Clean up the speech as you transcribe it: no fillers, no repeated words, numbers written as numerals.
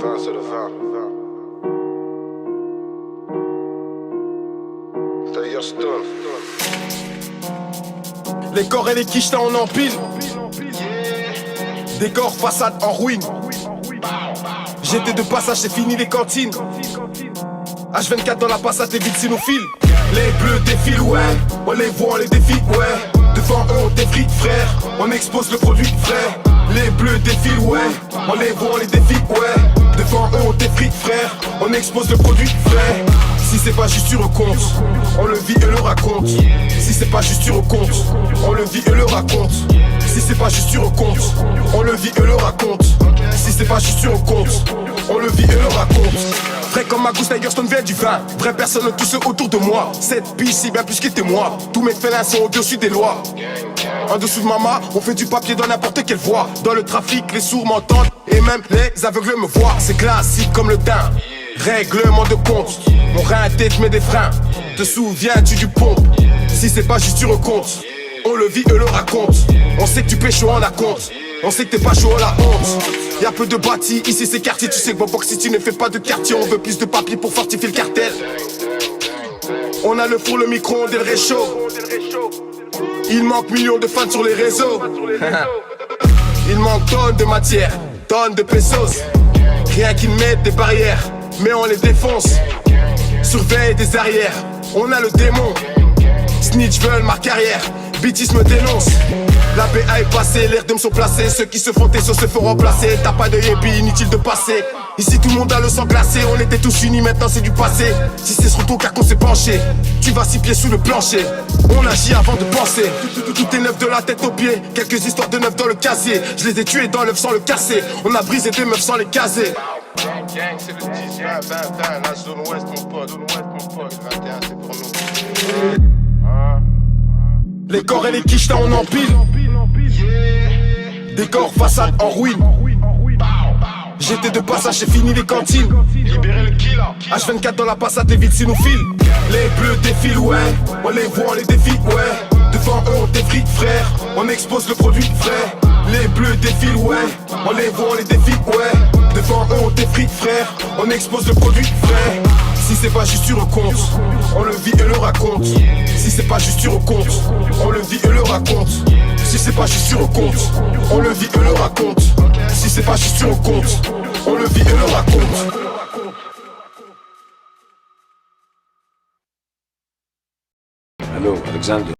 vin, c'est le vin. D'ailleurs, Stone. Les corps et les quichetas on empile. Décor, façade en ruine. J'étais de passage, c'est fini les cantines. H24 dans la passade, les vides sinophiles. Les bleus défilent, ouais. On les voit, on les défie, ouais. Devant eux, on défrique, frère. On expose le produit frais. Les bleus défilent, ouais. On les voit, on les défie, ouais. Devant eux, on défrique, frère. On expose le produit frais. Si c'est pas juste tu recomptes, on le vit et le raconte. Si c'est pas juste tu recomptes, on le vit et le raconte. Si c'est pas juste tu recomptes, on le vit et le raconte. Si c'est pas juste tu recomptes, on le vit et le raconte. Vrai comme ma gousse, Tiger Stone vient du vin. Vraie personne, tous ceux autour de moi. Cette biche, c'est bien plus qu'était moi. Tous mes félins sont au-dessus des lois. En dessous de mama, on fait du papier dans n'importe quelle voie. Dans le trafic, les sourds m'entendent et même les aveugles me voient. C'est classique comme le teint. Règlement de compte. Mon rein tête met des freins. Te souviens-tu du pompe? Si c'est pas juste tu recomptes, on le vit et le raconte. On sait que tu pêches chaud, on la compte. On sait que t'es pas chaud, on la honte. Y'a peu de bâtis, ici c'est quartier. Tu sais que Bobox si tu ne fais pas de quartier. On veut plus de papier pour fortifier le cartel. On a le four, le micro-ondes et le réchaud. Il manque millions de fans sur les réseaux. Il manque tonnes de matière, tonnes de pesos. Rien qu'ils mettent des barrières, mais on les défonce. Surveille des arrières, on a le démon. Snitch veulent ma carrière, bêtise me dénonce. La BA est passée, l'air de me sont placés. Ceux qui se font tes sauces se font remplacer. T'as pas de yépi, inutile de passer. Ici tout le monde a le sang glacé. On était tous unis, maintenant c'est du passé. Si c'est sur ton car qu'on s'est penché, tu vas 6 pieds sous le plancher. On agit avant de penser. Tout est neuf de la tête aux pieds. Quelques histoires de neuf dans le casier. Je les ai tués dans l'œuf sans le casser. On a brisé des meufs sans les caser. Gang, c'est le 10, 20, 20, la zone ouest, mon pote. 21, c'est pour nous. Les corps et les quichetas on empile. Décor, façade en ruine. J'étais de passage, c'est fini les cantines. Libérer le killer. H24 dans la passade, les vides sinophiles. Les bleus défilent, ouais. On les voit, on les défie, ouais. Devant eux, on défrique, frère. On expose le produit frais. Les bleus défilent, ouais. On les voit, on les défie, ouais. Devant eux, on défrique, frère. On expose le produit frais. Si c'est pas juste tu recomptes, on le vit et le raconte. Si c'est pas juste tu recomptes, on le vit et le raconte. Si c'est pas juste tu recomptes, on le vit et le raconte. Si c'est pas juste tu recomptes, on le vit et le raconte. Allô, Alexandre.